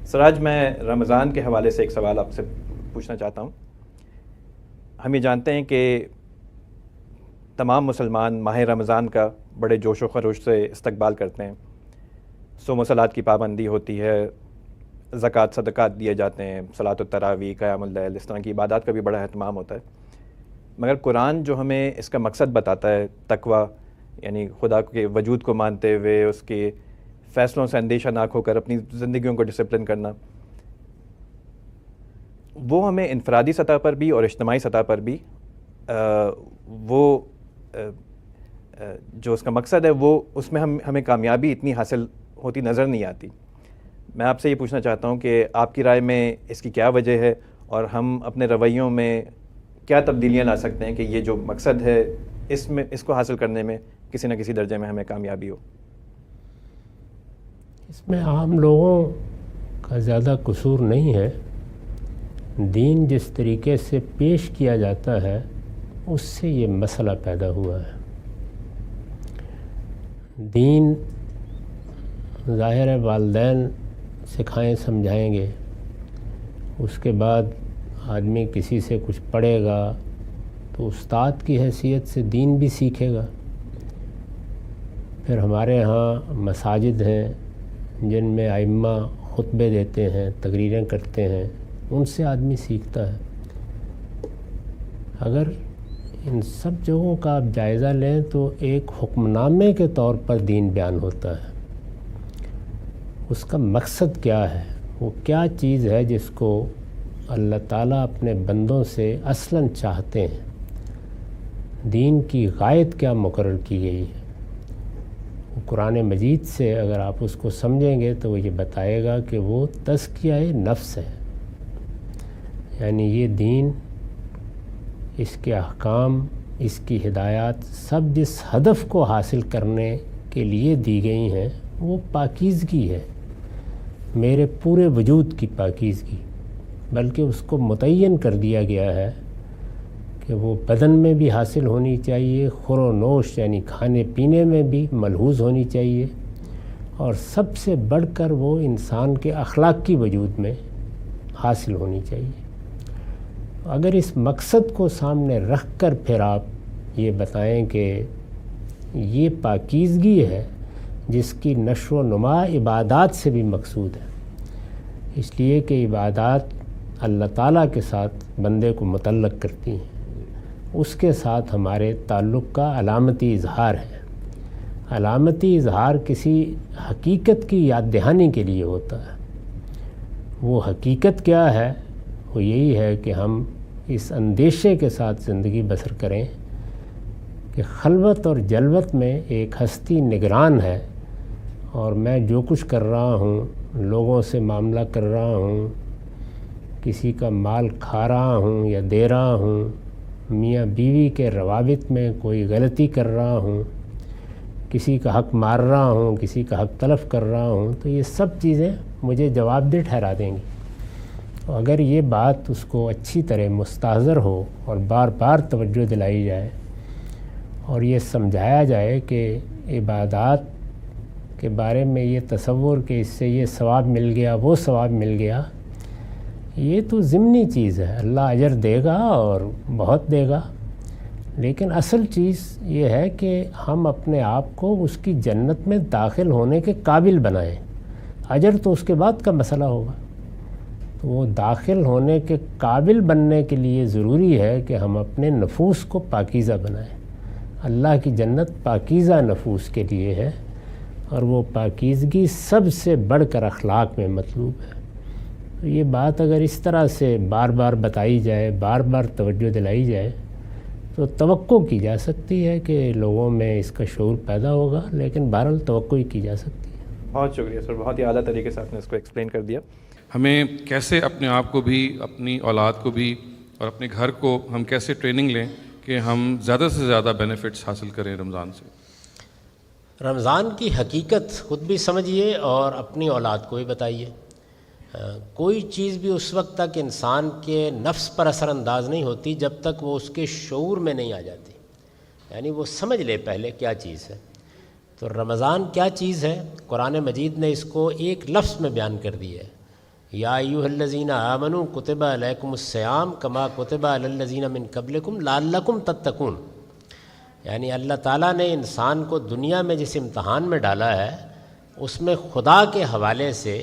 سراج، میں رمضان کے حوالے سے ایک سوال آپ سے پوچھنا چاہتا ہوں۔ ہم یہ جانتے ہیں کہ تمام مسلمان ماہ رمضان کا بڑے جوش و خروش سے استقبال کرتے ہیں، صوم و صلات کی پابندی ہوتی ہے، زکوٰۃ صدقات دیے جاتے ہیں، صلاۃ التراویح، قیام اللیل، اس طرح کی عبادات کا بھی بڑا اہتمام ہوتا ہے۔ مگر قرآن جو ہمیں اس کا مقصد بتاتا ہے، تقویٰ، یعنی خدا کے وجود کو مانتے ہوئے اس کے فیصلوں سے اندیشہ ناک ہو کر اپنی زندگیوں کو ڈسپلن کرنا، وہ ہمیں انفرادی سطح پر بھی اور اجتماعی سطح پر بھی وہ جو اس کا مقصد ہے وہ اس میں ہمیں کامیابی اتنی حاصل ہوتی نظر نہیں آتی۔ میں آپ سے یہ پوچھنا چاہتا ہوں کہ آپ کی رائے میں اس کی کیا وجہ ہے، اور ہم اپنے رویوں میں کیا تبدیلیاں لا سکتے ہیں کہ یہ جو مقصد ہے اس کو حاصل کرنے میں کسی نہ کسی درجے میں ہمیں کامیابی ہو۔ اس میں عام لوگوں کا زیادہ قصور نہیں ہے۔ دین جس طریقے سے پیش کیا جاتا ہے اس سے یہ مسئلہ پیدا ہوا ہے۔ دین ظاہر والدین سکھائیں سمجھائیں گے، اس کے بعد آدمی کسی سے کچھ پڑھے گا تو استاد کی حیثیت سے دین بھی سیکھے گا۔ پھر ہمارے ہاں مساجد ہیں جن میں ائمہ خطبے دیتے ہیں، تقریریں کرتے ہیں، ان سے آدمی سیکھتا ہے۔ اگر ان سب جگہوں کا آپ جائزہ لیں تو ایک حکم نامے کے طور پر دین بیان ہوتا ہے۔ اس کا مقصد کیا ہے، وہ کیا چیز ہے جس کو اللہ تعالیٰ اپنے بندوں سے اصلاً چاہتے ہیں، دین کی غایت کیا مقرر کی گئی ہے۔ وہ قرآن مجید سے اگر آپ اس کو سمجھیں گے تو وہ یہ بتائے گا کہ وہ تزکیہ نفس ہے، یعنی یہ دین، اس کے احکام، اس کی ہدایات سب جس ہدف کو حاصل کرنے کے لیے دی گئی ہیں وہ پاکیزگی ہے، میرے پورے وجود کی پاکیزگی، بلکہ اس کو متعین کر دیا گیا ہے کہ وہ بدن میں بھی حاصل ہونی چاہیے، خور و نوش یعنی کھانے پینے میں بھی ملحوظ ہونی چاہیے، اور سب سے بڑھ کر وہ انسان کے اخلاق کی وجود میں حاصل ہونی چاہیے۔ اگر اس مقصد کو سامنے رکھ کر پھر آپ یہ بتائیں کہ یہ پاکیزگی ہے جس کی نشو و نما عبادات سے بھی مقصود ہے، اس لیے کہ عبادات اللہ تعالیٰ کے ساتھ بندے کو متعلق کرتی ہیں، اس کے ساتھ ہمارے تعلق کا علامتی اظہار ہے۔ علامتی اظہار کسی حقیقت کی یاد دہانی کے لیے ہوتا ہے۔ وہ حقیقت کیا ہے؟ وہ یہی ہے کہ ہم اس اندیشے کے ساتھ زندگی بسر کریں کہ خلوت اور جلوت میں ایک ہستی نگران ہے، اور میں جو کچھ کر رہا ہوں، لوگوں سے معاملہ کر رہا ہوں، کسی کا مال کھا رہا ہوں یا دے رہا ہوں، میاں بیوی کے روابط میں کوئی غلطی کر رہا ہوں، کسی کا حق مار رہا ہوں، کسی کا حق تلف کر رہا ہوں، تو یہ سب چیزیں مجھے جواب دہ ٹھہرا دیں گی۔ اگر یہ بات اس کو اچھی طرح مستحضر ہو اور بار بار توجہ دلائی جائے اور یہ سمجھایا جائے کہ عبادات کے بارے میں یہ تصور کہ اس سے یہ ثواب مل گیا، وہ ثواب مل گیا، یہ تو ضمنی چیز ہے، اللہ اجر دے گا اور بہت دے گا، لیکن اصل چیز یہ ہے کہ ہم اپنے آپ کو اس کی جنت میں داخل ہونے کے قابل بنائیں۔ اجر تو اس کے بعد کا مسئلہ ہوگا، تو وہ داخل ہونے کے قابل بننے کے لیے ضروری ہے کہ ہم اپنے نفوس کو پاکیزہ بنائیں۔ اللہ کی جنت پاکیزہ نفوس کے لیے ہے، اور وہ پاکیزگی سب سے بڑھ کر اخلاق میں مطلوب ہے۔ تو یہ بات اگر اس طرح سے بار بار بتائی جائے، بار بار توجہ دلائی جائے، تو توقع کی جا سکتی ہے کہ لوگوں میں اس کا شعور پیدا ہوگا، لیکن بہرحال توقع ہی کی جا سکتی ہے۔ بہت شکریہ سر، بہت ہی اعلیٰ طریقے سے آپ نے اس کو ایکسپلین کر دیا۔ ہمیں کیسے اپنے آپ کو بھی، اپنی اولاد کو بھی اور اپنے گھر کو ہم کیسے ٹریننگ لیں کہ ہم زیادہ سے زیادہ بینیفٹس حاصل کریں رمضان سے؟ رمضان کی حقیقت خود بھی سمجھیے اور اپنی اولاد کو بھی بتائیے۔ کوئی چیز بھی اس وقت تک انسان کے نفس پر اثر انداز نہیں ہوتی جب تک وہ اس کے شعور میں نہیں آ جاتی، یعنی وہ سمجھ لے پہلے کیا چیز ہے۔ تو رمضان کیا چیز ہے؟ قرآن مجید نے اس کو ایک لفظ میں بیان کر دیا ہے یا ایھا الذین آمنوا کتب علیکم الصیام کما کتب علی الذین من قبلکم لعلکم تتقون. یعنی اللہ تعالیٰ نے انسان کو دنیا میں جس امتحان میں ڈالا ہے اس میں خدا کے حوالے سے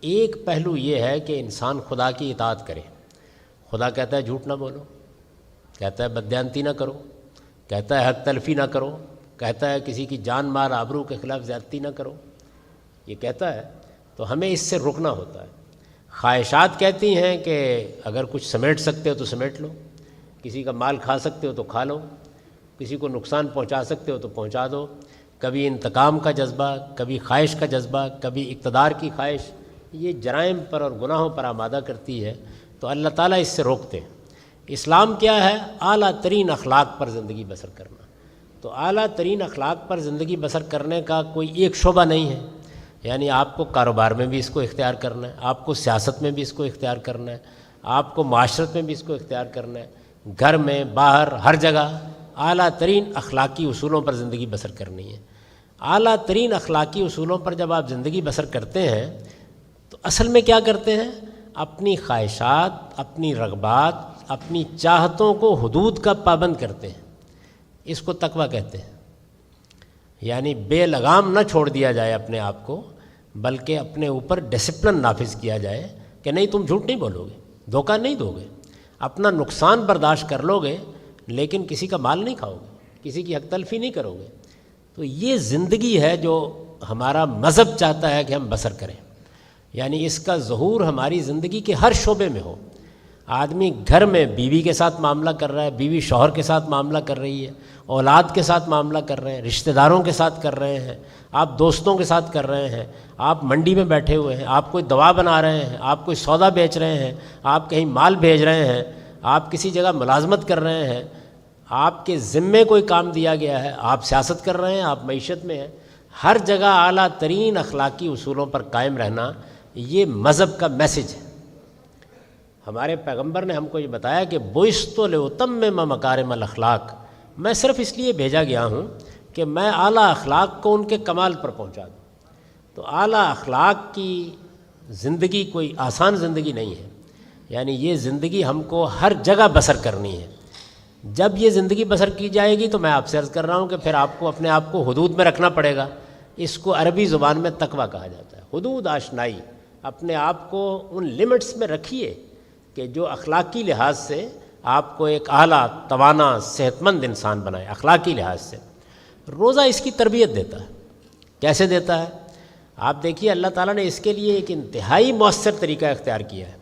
ایک پہلو یہ ہے کہ انسان خدا کی اطاعت کرے. خدا کہتا ہے جھوٹ نہ بولو، کہتا ہے بددیانتی نہ کرو، کہتا ہے حق تلفی نہ کرو، کہتا ہے کسی کی جان مال آبرو کے خلاف زیادتی نہ کرو، یہ کہتا ہے. تو ہمیں اس سے رکنا ہوتا ہے. خواہشات کہتی ہیں کہ اگر کچھ سمیٹ سکتے ہو تو سمیٹ لو، کسی کا مال کھا سکتے ہو تو کھا لو، کسی کو نقصان پہنچا سکتے ہو تو پہنچا دو. کبھی انتقام کا جذبہ، کبھی خواہش کا جذبہ، کبھی اقتدار کی خواہش، یہ جرائم پر اور گناہوں پر آمادہ کرتی ہے. تو اللہ تعالیٰ اس سے روکتے ہیں. اسلام کیا ہے؟ اعلیٰ ترین اخلاق پر زندگی بسر کرنا. تو اعلیٰ ترین اخلاق پر زندگی بسر کرنے کا کوئی ایک شعبہ نہیں ہے. یعنی آپ کو کاروبار میں بھی اس کو اختیار کرنا ہے، آپ کو سیاست میں بھی اس کو اختیار کرنا ہے، آپ کو معاشرت میں بھی اس کو اختیار کرنا ہے، گھر میں باہر ہر جگہ اعلیٰ ترین اخلاقی اصولوں پر زندگی بسر کرنی ہے. اعلیٰ ترین اخلاقی اصولوں پر جب آپ زندگی بسر کرتے ہیں تو اصل میں کیا کرتے ہیں؟ اپنی خواہشات، اپنی رغبات، اپنی چاہتوں کو حدود کا پابند کرتے ہیں. اس کو تقویٰ کہتے ہیں. یعنی بے لگام نہ چھوڑ دیا جائے اپنے آپ کو، بلکہ اپنے اوپر ڈسپلن نافذ کیا جائے کہ نہیں تم جھوٹ نہیں بولو گے، دھوکہ نہیں دو گے، اپنا نقصان برداشت کر لو گے لیکن کسی کا مال نہیں کھاؤ گے، کسی کی حق تلفی نہیں کرو گے. تو یہ زندگی ہے جو ہمارا مذہب چاہتا ہے کہ ہم بسر کریں. یعنی اس کا ظہور ہماری زندگی کے ہر شعبے میں ہو. آدمی گھر میں بیوی کے ساتھ معاملہ کر رہا ہے، بیوی شوہر کے ساتھ معاملہ کر رہی ہے، اولاد کے ساتھ معاملہ کر رہے ہیں، رشتہ داروں کے ساتھ کر رہے ہیں، آپ دوستوں کے ساتھ کر رہے ہیں، آپ منڈی میں بیٹھے ہوئے ہیں، آپ کوئی دوا بنا رہے ہیں، آپ کوئی سودا بیچ رہے ہیں، آپ کہیں مال بھیج رہے ہیں، آپ کسی جگہ ملازمت کر رہے ہیں، آپ کے ذمے کوئی کام دیا گیا ہے، آپ سیاست کر رہے ہیں، آپ معیشت میں ہیں. ہر جگہ اعلیٰ ترین اخلاقی اصولوں پر قائم رہنا یہ مذہب کا میسج ہے. ہمارے پیغمبر نے ہم کو یہ بتایا کہ بعثت لأتمم مکارم الاخلاق، میں صرف اس لیے بھیجا گیا ہوں کہ میں اعلیٰ اخلاق کو ان کے کمال پر پہنچا دوں. تو اعلیٰ اخلاق کی زندگی کوئی آسان زندگی نہیں ہے. یعنی یہ زندگی ہم کو ہر جگہ بسر کرنی ہے. جب یہ زندگی بسر کی جائے گی تو میں آپ سے عرض کر رہا ہوں کہ پھر آپ کو اپنے آپ کو حدود میں رکھنا پڑے گا. اس کو عربی زبان میں تقویٰ کہا جاتا ہے. حدود آشنائی، اپنے آپ کو ان لمٹس میں رکھیے کہ جو اخلاقی لحاظ سے آپ کو ایک اعلیٰ توانا صحت مند انسان بنائے. اخلاقی لحاظ سے روزہ اس کی تربیت دیتا ہے. کیسے دیتا ہے؟ آپ دیکھیے اللہ تعالیٰ نے اس کے لیے ایک انتہائی مؤثر طریقہ اختیار کیا ہے،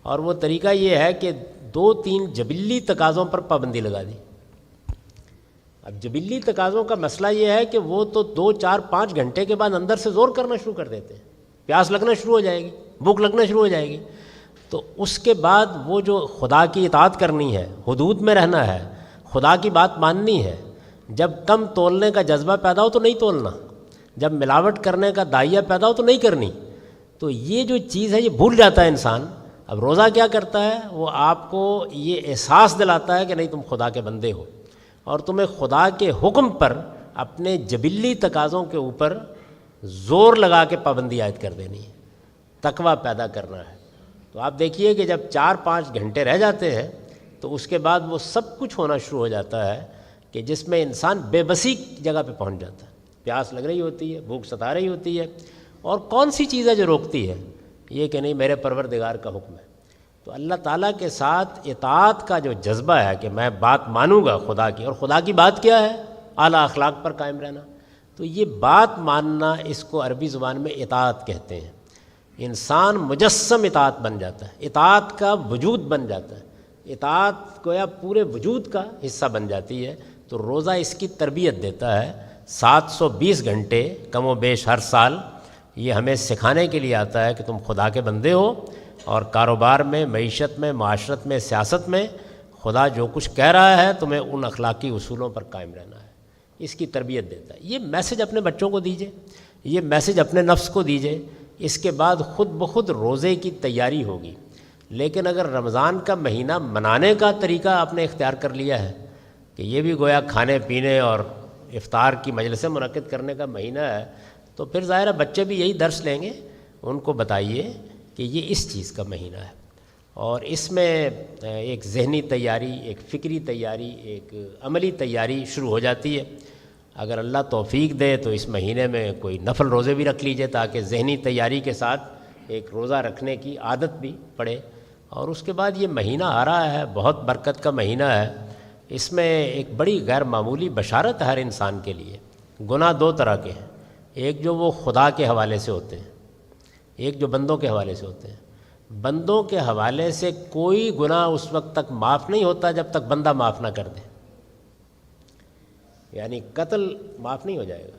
اور وہ طریقہ یہ ہے کہ 2-3 جبلی تقاضوں پر پابندی لگا دی. اب جبلی تقاضوں کا مسئلہ یہ ہے کہ وہ تو 2-4-5 گھنٹے کے بعد اندر سے زور کرنا شروع کر دیتے ہیں. پیاس لگنا شروع ہو جائے گی، بھوک لگنا شروع ہو جائے گی. تو اس کے بعد وہ جو خدا کی اطاعت کرنی ہے، حدود میں رہنا ہے، خدا کی بات ماننی ہے. جب کم تولنے کا جذبہ پیدا ہو تو نہیں تولنا، جب ملاوٹ کرنے کا داعیہ پیدا ہو تو نہیں کرنی. تو یہ جو چیز ہے یہ بھول جاتا ہے انسان. اب روزہ کیا کرتا ہے؟ وہ آپ کو یہ احساس دلاتا ہے کہ نہیں تم خدا کے بندے ہو، اور تمہیں خدا کے حکم پر اپنے جبلی تقاضوں کے اوپر زور لگا کے پابندی عائد کر دینی ہے، تقویٰ پیدا کرنا ہے. تو آپ دیکھیے کہ جب 4-5 گھنٹے رہ جاتے ہیں تو اس کے بعد وہ سب کچھ ہونا شروع ہو جاتا ہے کہ جس میں انسان بے بسی جگہ پہ پہنچ جاتا ہے. پیاس لگ رہی ہوتی ہے، بھوک ستا رہی ہوتی ہے، اور کون سی چیز ہے جو روکتی ہے؟ یہ کہ نہیں میرے پروردگار کا حکم ہے. تو اللہ تعالیٰ کے ساتھ اطاعت کا جو جذبہ ہے کہ میں بات مانوں گا خدا کی، اور خدا کی بات کیا ہے؟ اعلیٰ اخلاق پر قائم رہنا. تو یہ بات ماننا، اس کو عربی زبان میں اطاعت کہتے ہیں. انسان مجسم اطاعت بن جاتا ہے، اطاعت کا وجود بن جاتا ہے، اطاعت گویا پورے وجود کا حصہ بن جاتی ہے. تو روزہ اس کی تربیت دیتا ہے. 720 گھنٹے کم و بیش ہر سال یہ ہمیں سکھانے کے لیے آتا ہے کہ تم خدا کے بندے ہو، اور کاروبار میں، معیشت میں، معاشرت میں، سیاست میں خدا جو کچھ کہہ رہا ہے تمہیں ان اخلاقی اصولوں پر قائم رہنا ہے. اس کی تربیت دیتا ہے. یہ میسج اپنے بچوں کو دیجئے، یہ میسج اپنے نفس کو دیجئے. اس کے بعد خود بخود روزے کی تیاری ہوگی. لیکن اگر رمضان کا مہینہ منانے کا طریقہ آپ نے اختیار کر لیا ہے کہ یہ بھی گویا کھانے پینے اور افطار کی مجلسیں منعقد کرنے کا مہینہ ہے، تو پھر ظاہر ہے بچے بھی یہی درس لیں گے. ان کو بتائیے کہ یہ اس چیز کا مہینہ ہے، اور اس میں ایک ذہنی تیاری، ایک فکری تیاری، ایک عملی تیاری شروع ہو جاتی ہے۔ اگر اللہ توفیق دے تو اس مہینے میں کوئی نفل روزے بھی رکھ لیجئے تاکہ ذہنی تیاری کے ساتھ ایک روزہ رکھنے کی عادت بھی پڑے۔ اور اس کے بعد یہ مہینہ آ رہا ہے، بہت برکت کا مہینہ ہے، اس میں ایک بڑی غیر معمولی بشارت ہے ہر انسان کے لیے۔ گناہ دو طرح کے ہیں، ایک جو وہ خدا کے حوالے سے ہوتے ہیں، ایک جو بندوں کے حوالے سے ہوتے ہیں۔ بندوں کے حوالے سے کوئی گناہ اس وقت تک معاف نہیں ہوتا جب تک بندہ معاف نہ کر دے، یعنی قتل معاف نہیں ہو جائے گا،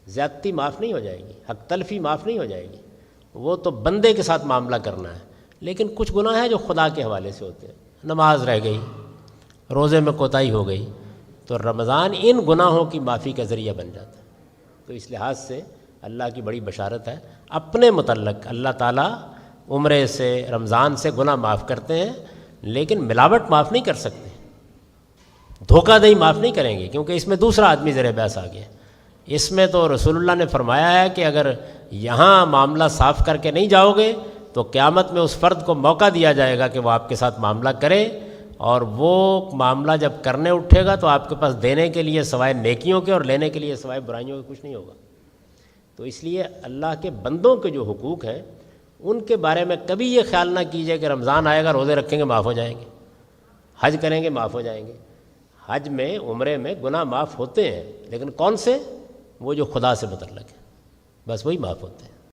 زیادتی معاف نہیں ہو جائے گی، حق تلفی معاف نہیں ہو جائے گی، وہ تو بندے کے ساتھ معاملہ کرنا ہے۔ لیکن کچھ گناہ ہیں جو خدا کے حوالے سے ہوتے ہیں، نماز رہ گئی، روزے میں کوتاہی ہو گئی، تو رمضان ان گناہوں کی معافی کا ذریعہ بن جاتا ہے۔ تو اس لحاظ سے اللہ کی بڑی بشارت ہے۔ اپنے متعلق اللہ تعالیٰ عمرے سے، رمضان سے گناہ معاف کرتے ہیں، لیکن ملاوٹ معاف نہیں کر سکتے، دھوکہ دہی معاف نہیں کریں گے، کیونکہ اس میں دوسرا آدمی زیر بحث آ گیا۔ اس میں تو رسول اللہ نے فرمایا ہے کہ اگر یہاں معاملہ صاف کر کے نہیں جاؤ گے تو قیامت میں اس فرد کو موقع دیا جائے گا کہ وہ آپ کے ساتھ معاملہ کرے، اور وہ معاملہ جب کرنے اٹھے گا تو آپ کے پاس دینے کے لیے سوائے نیکیوں کے اور لینے کے لیے سوائے برائیوں کے کچھ نہیں ہوگا۔ تو اس لیے اللہ کے بندوں کے جو حقوق ہیں ان کے بارے میں کبھی یہ خیال نہ کیجیے کہ رمضان آئے گا، روزے رکھیں گے معاف ہو جائیں گے، حج کریں گے معاف ہو جائیں گے۔ حج میں، عمرے میں گناہ معاف ہوتے ہیں، لیکن کون سے؟ وہ جو خدا سے متعلق ہے، بس وہی معاف ہوتے ہیں۔